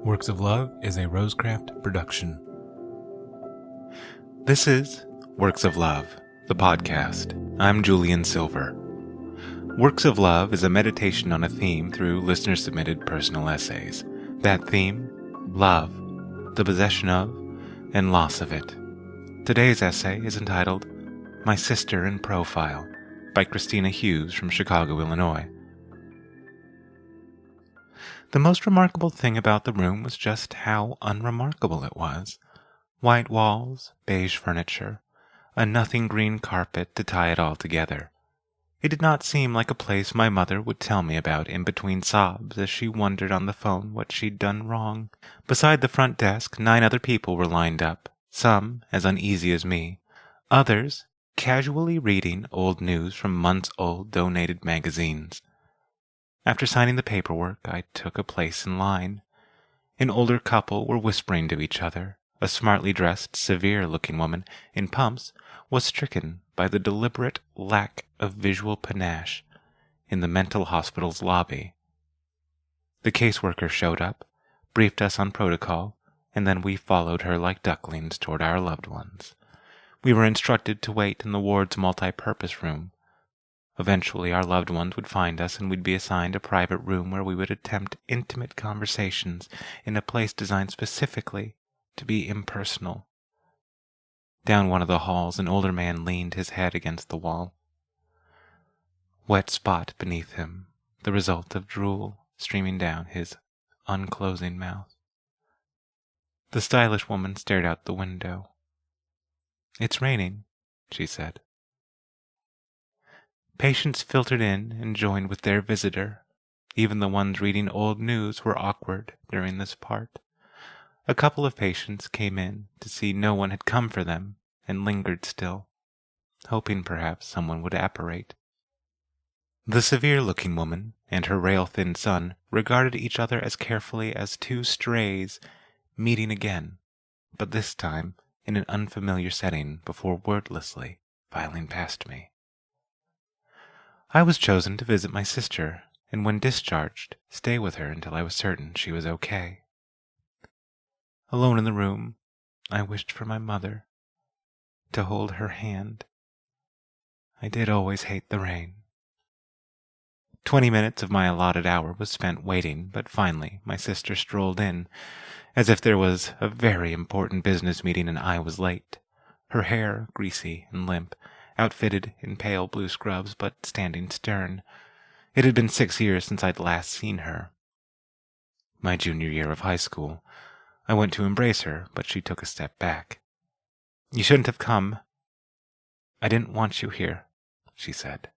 Works of Love is a Rosecraft production. This is Works of Love, the podcast. I'm Julian Silver. Works of Love is a meditation on a theme through listener-submitted personal essays. That theme, love, the possession of, and loss of it. Today's essay is entitled My Sister in Profile by Christina Hughes from Chicago, Illinois. The most remarkable thing about the room was just how unremarkable it was. White walls, beige furniture, a nothing green carpet to tie it all together. It did not seem like a place my mother would tell me about in between sobs as she wondered on the phone what she'd done wrong. Beside the front desk, 9 other people were lined up, some as uneasy as me, others casually reading old news from months-old donated magazines. After signing the paperwork, I took a place in line. An older couple were whispering to each other. A smartly dressed, severe-looking woman in pumps was stricken by the deliberate lack of visual panache in the mental hospital's lobby. The caseworker showed up, briefed us on protocol, and then we followed her like ducklings toward our loved ones. We were instructed to wait in the ward's multi-purpose room. Eventually, our loved ones would find us and we'd be assigned a private room where we would attempt intimate conversations in a place designed specifically to be impersonal. Down one of the halls, an older man leaned his head against the wall. Wet spot beneath him, the result of drool streaming down his unclosing mouth. The stylish woman stared out the window. "It's raining," she said. Patients filtered in and joined with their visitor. Even the ones reading old news were awkward during this part. A couple of patients came in to see no one had come for them and lingered still, hoping perhaps someone would apparate. The severe-looking woman and her rail-thin son regarded each other as carefully as 2 strays meeting again, but this time in an unfamiliar setting before wordlessly filing past me. I was chosen to visit my sister, and when discharged, stay with her until I was certain she was okay. Alone in the room, I wished for my mother, to hold her hand. I did always hate the rain. 20 minutes of my allotted hour was spent waiting, but finally my sister strolled in, as if there was a very important business meeting and I was late. Her hair greasy and limp, outfitted in pale blue scrubs but standing stern. It had been 6 years since I'd last seen her. My junior year of high school. I went to embrace her, but she took a step back. "You shouldn't have come. I didn't want you here," she said.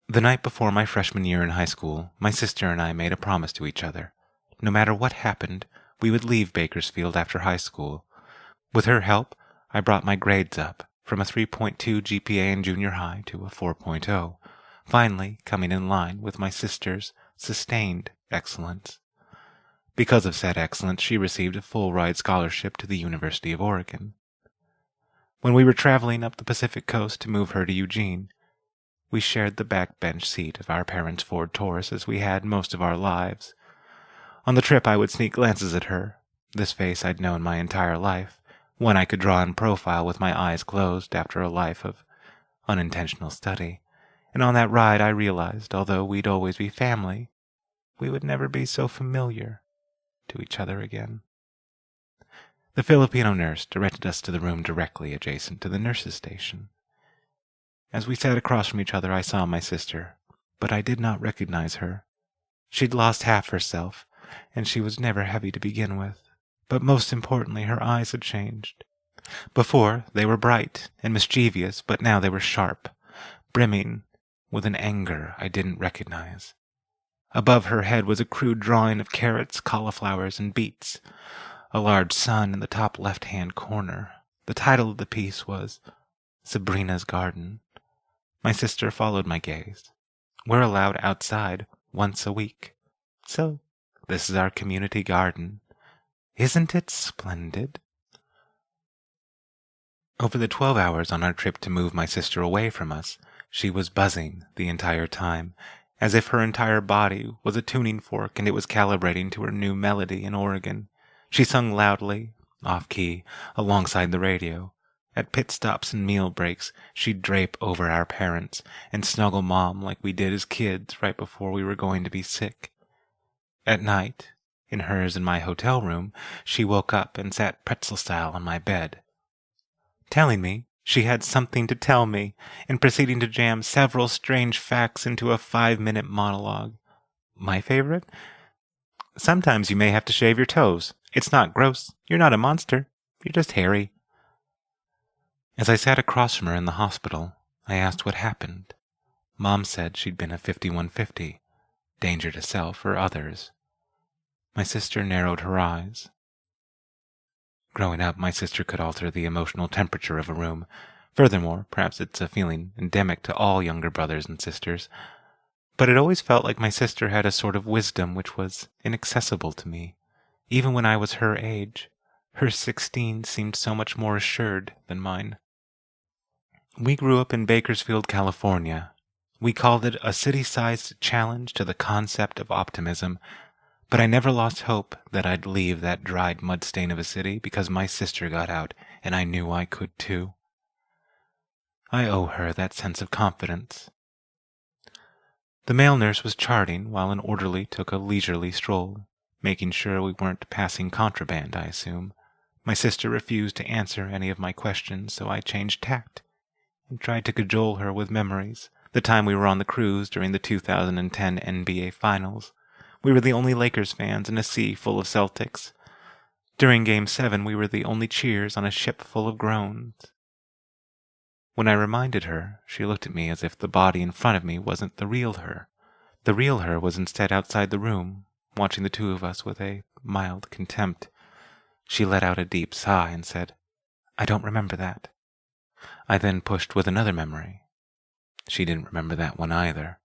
The night before my freshman year in high school, my sister and I made a promise to each other. No matter what happened, we would leave Bakersfield after high school. With her help, I brought my grades up, from a 3.2 GPA in junior high to a 4.0, finally coming in line with my sister's sustained excellence. Because of said excellence, she received a full-ride scholarship to the University of Oregon. When we were traveling up the Pacific coast to move her to Eugene, we shared the backbench seat of our parents' Ford Taurus as we had most of our lives. On the trip, I would sneak glances at her, this face I'd known my entire life, one I could draw in profile with my eyes closed after a life of unintentional study. And on that ride I realized, although we'd always be family, we would never be so familiar to each other again. The Filipino nurse directed us to the room directly adjacent to the nurse's station. As we sat across from each other, I saw my sister, but I did not recognize her. She'd lost half herself, and she was never heavy to begin with. But most importantly, her eyes had changed. Before, they were bright and mischievous, but now they were sharp, brimming with an anger I didn't recognize. Above her head was a crude drawing of carrots, cauliflowers, and beets, a large sun in the top left-hand corner. The title of the piece was Sabrina's Garden. My sister followed my gaze. "We're allowed outside once a week. So, this is our community garden. Isn't it splendid?" Over the 12 hours on our trip to move my sister away from us, she was buzzing the entire time, as if her entire body was a tuning fork and it was calibrating to her new melody and organ. She sung loudly, off-key, alongside the radio. At pit stops and meal breaks, she'd drape over our parents and snuggle Mom like we did as kids right before we were going to be sick. At night, in hers and my hotel room, she woke up and sat pretzel-style on my bed, telling me she had something to tell me, and proceeding to jam several strange facts into a 5-minute monologue. My favorite? Sometimes you may have to shave your toes. It's not gross. You're not a monster. You're just hairy. As I sat across from her in the hospital, I asked what happened. Mom said she'd been a 5150, danger to self or others. My sister narrowed her eyes. Growing up, my sister could alter the emotional temperature of a room. Furthermore, perhaps it's a feeling endemic to all younger brothers and sisters, but it always felt like my sister had a sort of wisdom which was inaccessible to me. Even when I was her age, her 16 seemed so much more assured than mine. We grew up in Bakersfield, California. We called it a city-sized challenge to the concept of optimism, but I never lost hope that I'd leave that dried mud stain of a city because my sister got out, and I knew I could too. I owe her that sense of confidence. The male nurse was charting while an orderly took a leisurely stroll, making sure we weren't passing contraband, I assume. My sister refused to answer any of my questions, so I changed tact and tried to cajole her with memories. The time we were on the cruise during the 2010 NBA Finals. We were the only Lakers fans in a sea full of Celtics. During Game 7, we were the only cheers on a ship full of groans. When I reminded her, she looked at me as if the body in front of me wasn't the real her. The real her was instead outside the room, watching the two of us with a mild contempt. She let out a deep sigh and said, "I don't remember that." I then pushed with another memory. She didn't remember that one either.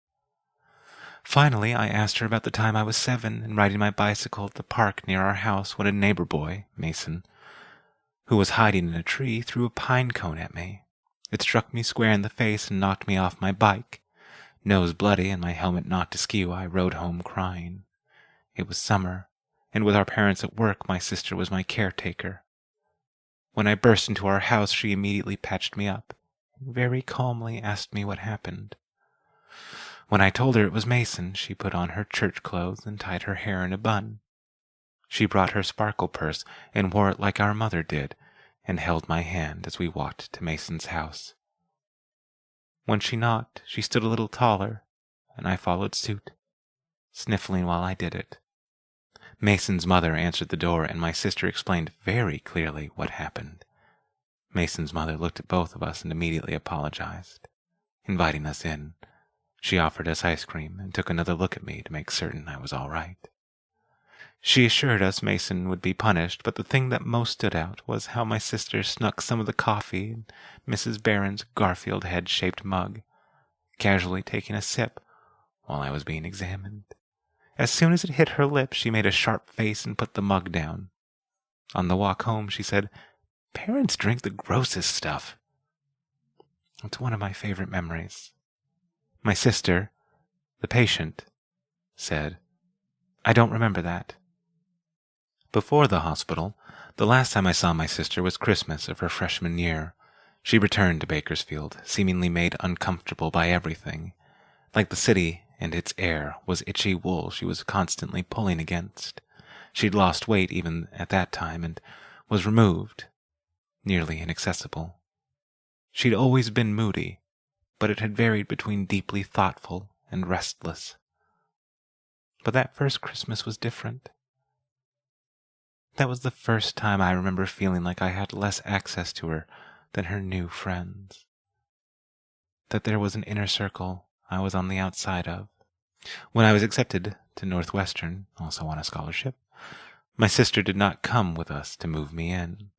Finally, I asked her about the time I was 7 and riding my bicycle at the park near our house when a neighbor boy, Mason, who was hiding in a tree, threw a pine cone at me. It struck me square in the face and knocked me off my bike. Nose bloody and my helmet knocked askew, I rode home crying. It was summer, and with our parents at work, my sister was my caretaker. When I burst into our house, she immediately patched me up and very calmly asked me what happened. When I told her it was Mason, she put on her church clothes and tied her hair in a bun. She brought her sparkle purse and wore it like our mother did, and held my hand as we walked to Mason's house. When she knocked, she stood a little taller, and I followed suit, sniffling while I did it. Mason's mother answered the door, and my sister explained very clearly what happened. Mason's mother looked at both of us and immediately apologized, inviting us in. She offered us ice cream and took another look at me to make certain I was all right. She assured us Mason would be punished, but the thing that most stood out was how my sister snuck some of the coffee in Mrs. Barron's Garfield head-shaped mug, casually taking a sip while I was being examined. As soon as it hit her lips, she made a sharp face and put the mug down. On the walk home, she said, "Parents drink the grossest stuff." It's one of my favorite memories. My sister, the patient, said, "I don't remember that." Before the hospital, the last time I saw my sister was Christmas of her freshman year. She returned to Bakersfield, seemingly made uncomfortable by everything. Like the city and its air was itchy wool she was constantly pulling against. She'd lost weight even at that time and was removed, nearly inaccessible. She'd always been moody, but it had varied between deeply thoughtful and restless. But that first Christmas was different. That was the first time I remember feeling like I had less access to her than her new friends. That there was an inner circle I was on the outside of. When I was accepted to Northwestern, also on a scholarship, my sister did not come with us to move me in.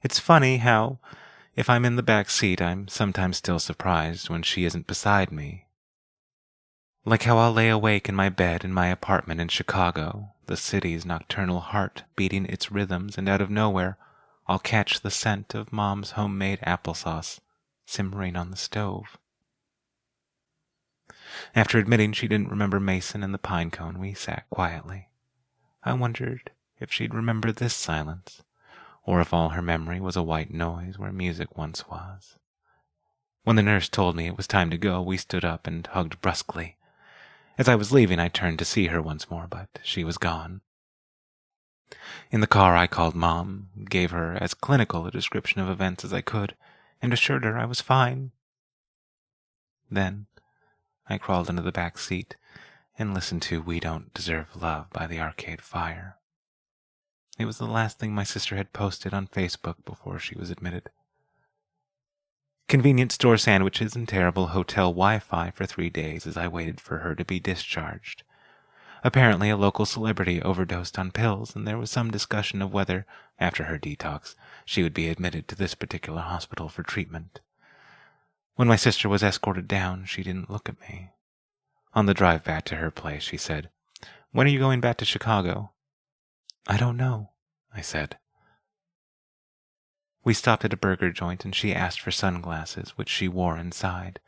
It's funny how, if I'm in the back seat, I'm sometimes still surprised when she isn't beside me. Like how I'll lay awake in my bed in my apartment in Chicago, the city's nocturnal heart beating its rhythms, and out of nowhere I'll catch the scent of Mom's homemade applesauce simmering on the stove. After admitting she didn't remember Mason and the pine cone, we sat quietly. I wondered if she'd remember this silence, or if all her memory was a white noise where music once was. When the nurse told me it was time to go, we stood up and hugged brusquely. As I was leaving, I turned to see her once more, but she was gone. In the car, I called Mom, gave her as clinical a description of events as I could, and assured her I was fine. Then I crawled into the back seat and listened to We Don't Deserve Love by the Arcade Fire. It was the last thing my sister had posted on Facebook before she was admitted. Convenience store sandwiches and terrible hotel Wi-Fi for 3 days as I waited for her to be discharged. Apparently a local celebrity overdosed on pills, and there was some discussion of whether, after her detox, she would be admitted to this particular hospital for treatment. When my sister was escorted down, she didn't look at me. On the drive back to her place, she said, "When are you going back to Chicago?" "I don't know," I said. We stopped at a burger joint and she asked for sunglasses, which she wore inside.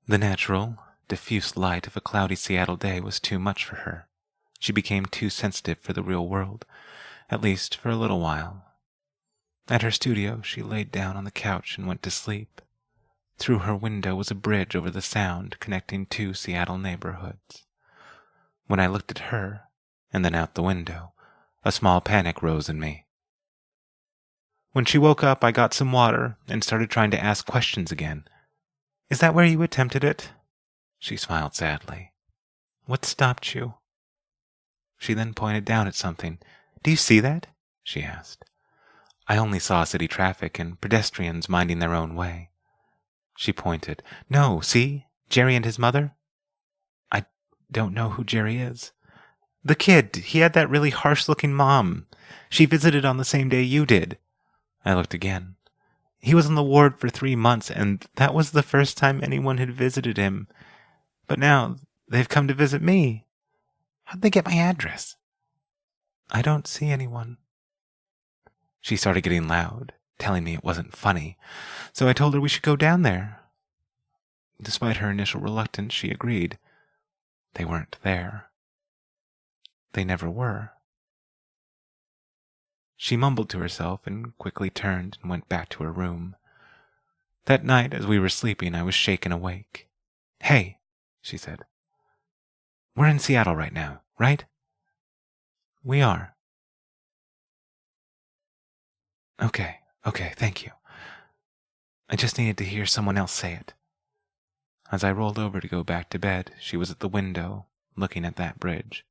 The natural, diffuse light of a cloudy Seattle day was too much for her. She became too sensitive for the real world, at least for a little while. At her studio, she laid down on the couch and went to sleep. Through her window was a bridge over the Sound connecting 2 Seattle neighborhoods. When I looked at her, and then out the window, a small panic rose in me. When she woke up, I got some water and started trying to ask questions again. "Is that where you attempted it?" She smiled sadly. "What stopped you?" She then pointed down at something. "Do you see that?" she asked. I only saw city traffic and pedestrians minding their own way. She pointed. "No, see? Jerry and his mother?" "I don't know who Jerry is." "The kid. He had that really harsh-looking mom. She visited on the same day you did." I looked again. "He was in the ward for 3 months, and that was the first time anyone had visited him. But now they've come to visit me. How'd they get my address?" "I don't see anyone." She started getting loud, telling me it wasn't funny, so I told her we should go down there. Despite her initial reluctance, she agreed. They weren't there. They never were. She mumbled to herself and quickly turned and went back to her room. That night, as we were sleeping, I was shaken awake. "Hey," she said. "We're in Seattle right now, right?" "We are." Okay, thank you. I just needed to hear someone else say it." As I rolled over to go back to bed, she was at the window, looking at that bridge.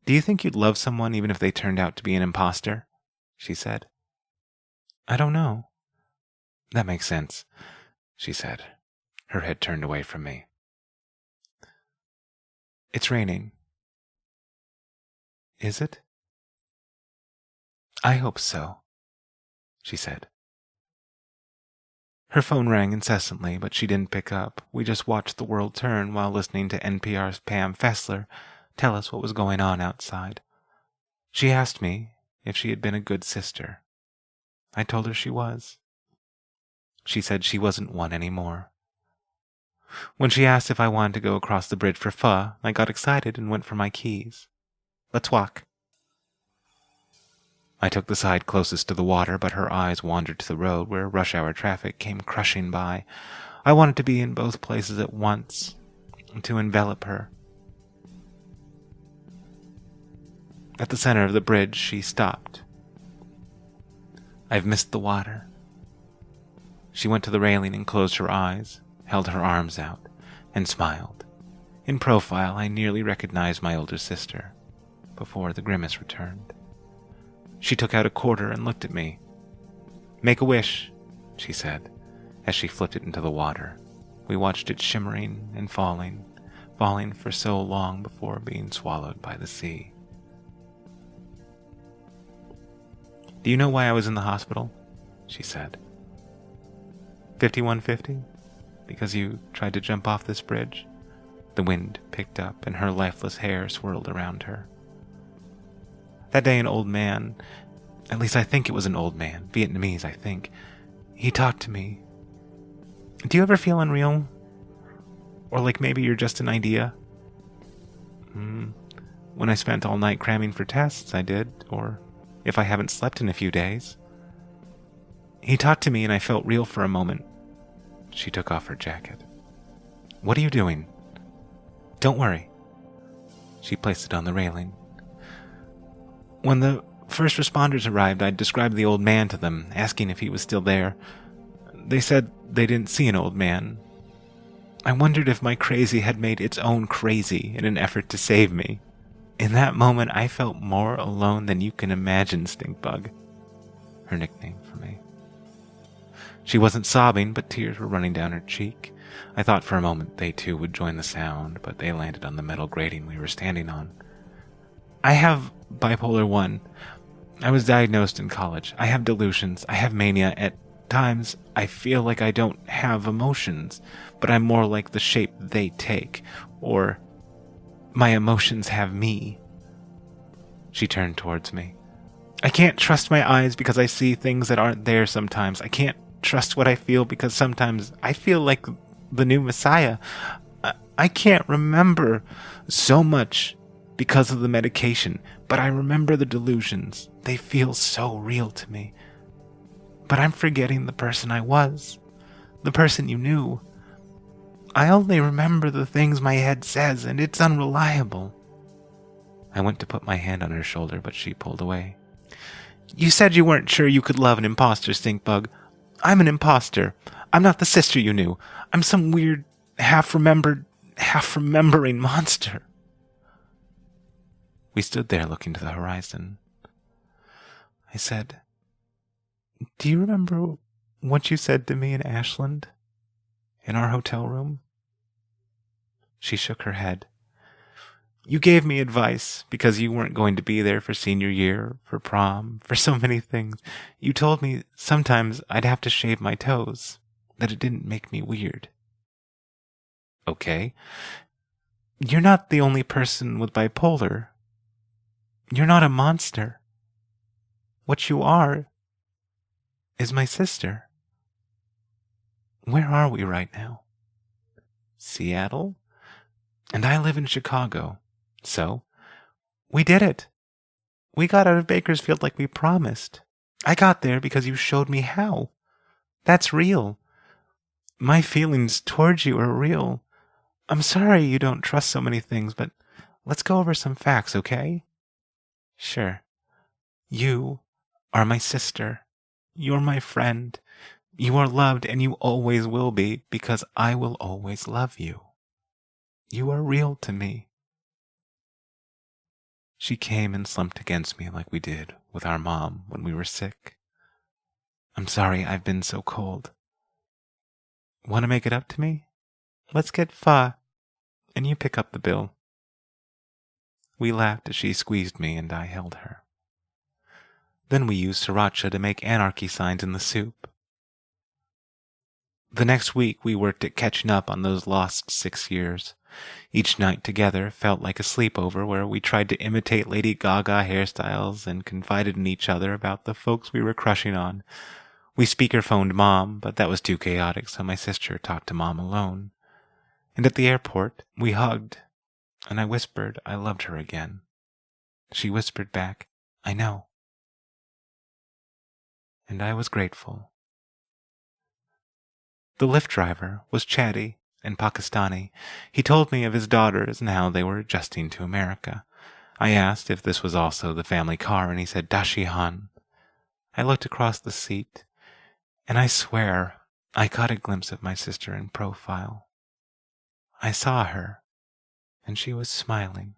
"Do you think you'd love someone even if they turned out to be an imposter?" she said. "I don't know." "That makes sense," she said, her head turned away from me. "It's raining." "Is it?" "I hope so," she said. Her phone rang incessantly, but she didn't pick up. We just watched the world turn while listening to NPR's Pam Fessler tell us what was going on outside. She asked me if she had been a good sister. I told her she was. She said she wasn't one anymore. When she asked if I wanted to go across the bridge for pho, I got excited and went for my keys. "Let's walk." I took the side closest to the water, but her eyes wandered to the road where rush hour traffic came crushing by. I wanted to be in both places at once, to envelop her. At the center of the bridge, she stopped. "I've missed the water." She went to the railing and closed her eyes, held her arms out, and smiled. In profile, I nearly recognized my older sister, before the grimace returned. She took out a quarter and looked at me. "Make a wish," she said, as she flipped it into the water. We watched it shimmering and falling for so long before being swallowed by the sea. "Do you know why I was in the hospital?" she said. 5150? Because you tried to jump off this bridge?" The wind picked up and her lifeless hair swirled around her. That day an old man, at least I think it was an old man, Vietnamese I think, he talked to me. "Do you ever feel unreal? Or like maybe you're just an idea. When I spent all night cramming for tests, I did. Or if I haven't slept in a few days. He talked to me and I felt real for a moment. She took off her jacket. What are you doing? Don't worry. She placed it on the railing. When the first responders arrived, I described the old man to them, asking if he was still there. They said they didn't see an old man. I wondered if my crazy had made its own crazy in an effort to save me. In that moment, I felt more alone than you can imagine, Stinkbug. Her nickname for me. She wasn't sobbing, but tears were running down her cheek. I thought for a moment they too would join the sound, but they landed on the metal grating we were standing on. I have bipolar 1. I was diagnosed in college. I have delusions. I have mania. At times, I feel like I don't have emotions, but I'm more like the shape they take, or my emotions have me. She turned towards me. I can't trust my eyes because I see things that aren't there sometimes. I can't trust what I feel because sometimes I feel like the new Messiah. I can't remember so much because of the medication, but I remember the delusions. They feel so real to me. But I'm forgetting the person I was, the person you knew. I only remember the things my head says, and it's unreliable. I went to put my hand on her shoulder, but she pulled away. You said you weren't sure you could love an imposter, Stinkbug. I'm an imposter. I'm not the sister you knew. I'm some weird, half-remembering monster. We stood there looking to the horizon. I said, do you remember what you said to me in Ashland? In our hotel room? She shook her head. You gave me advice because you weren't going to be there for senior year, for prom, for so many things. You told me sometimes I'd have to shave my toes, that it didn't make me weird. Okay. You're not the only person with bipolar. You're not a monster. What you are is my sister. Where are we right now? Seattle? And I live in Chicago. So, we did it. We got out of Bakersfield like we promised. I got there because you showed me how. That's real. My feelings towards you are real. I'm sorry you don't trust so many things, but let's go over some facts, okay? Sure. You are my sister. You're my friend. You are loved and you always will be because I will always love you. You are real to me. She came and slumped against me like we did with our mom when we were sick. I'm sorry I've been so cold. Want to make it up to me? Let's get pho, and you pick up the bill. We laughed as she squeezed me and I held her. Then we used sriracha to make anarchy signs in the soup. The next week we worked at catching up on those lost 6 years. Each night together felt like a sleepover where we tried to imitate Lady Gaga hairstyles and confided in each other about the folks we were crushing on. We speakerphoned Mom, but that was too chaotic, so my sister talked to Mom alone. And at the airport, we hugged, and I whispered I loved her again. She whispered back, I know. And I was grateful. The Lyft driver was chatty and Pakistani. He told me of his daughters and how they were adjusting to America. I asked if this was also the family car, and he said, Dashihan. I looked across the seat, and I swear I caught a glimpse of my sister in profile. I saw her, and she was smiling.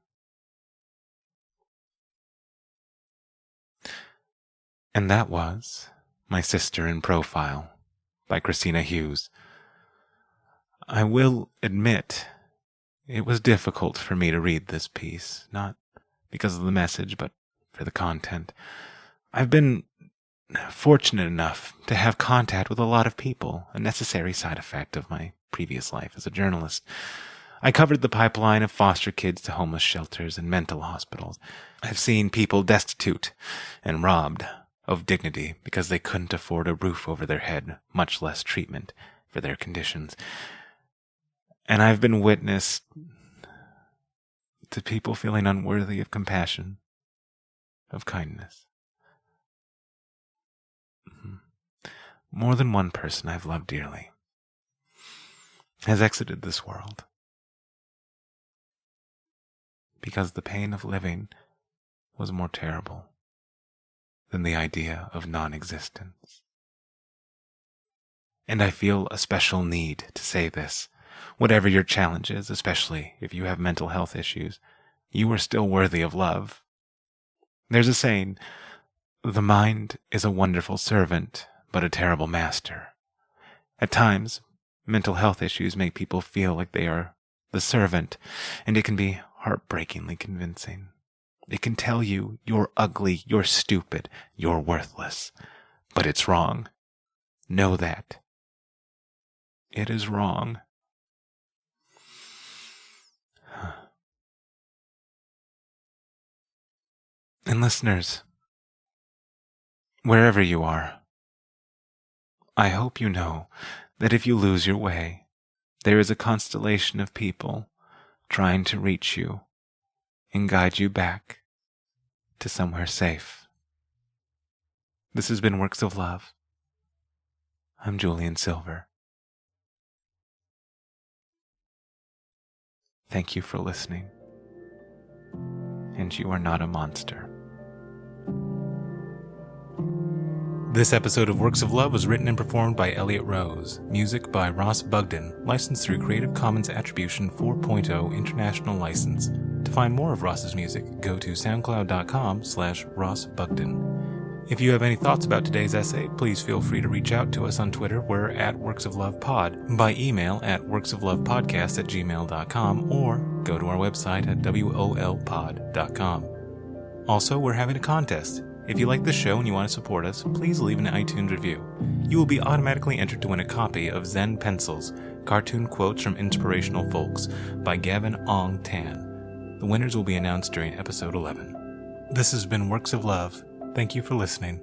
And that was My Sister in Profile by Christina Hughes. I will admit it was difficult for me to read this piece, not because of the message, but for the content. I've been fortunate enough to have contact with a lot of people, a necessary side effect of my previous life as a journalist. I covered the pipeline of foster kids to homeless shelters and mental hospitals. I've seen people destitute and robbed of dignity because they couldn't afford a roof over their head, much less treatment for their conditions. And I've been witness to people feeling unworthy of compassion, of kindness. More than one person I've loved dearly has exited this world because the pain of living was more terrible than the idea of non-existence. And I feel a special need to say this. Whatever your challenge is, especially if you have mental health issues, you are still worthy of love. There's a saying, the mind is a wonderful servant, but a terrible master. At times, mental health issues make people feel like they are the servant, and it can be heartbreakingly convincing. It can tell you you're ugly, you're stupid, you're worthless. But it's wrong. Know that. It is wrong. And listeners, wherever you are, I hope you know that if you lose your way, there is a constellation of people trying to reach you and guide you back to somewhere safe. This has been Works of Love. I'm Julian Silver. Thank you for listening. And you are not a monster. This episode of Works of Love was written and performed by Elliot Rose. Music by Ross Bugden, licensed through Creative Commons Attribution 4.0 International License. To find more of Ross's music, go to soundcloud.com/Ross Bugden. If you have any thoughts about today's essay, please feel free to reach out to us on Twitter. We're at Works of Love Pod, by email at worksoflovepodcast@gmail.com, or go to our website at wolpod.com. Also, we're having a contest. If you like the show and you want to support us, please leave an iTunes review. You will be automatically entered to win a copy of Zen Pencils, Cartoon Quotes from Inspirational Folks by Gavin Ong Tan. The winners will be announced during episode 11. This has been Works of Love. Thank you for listening.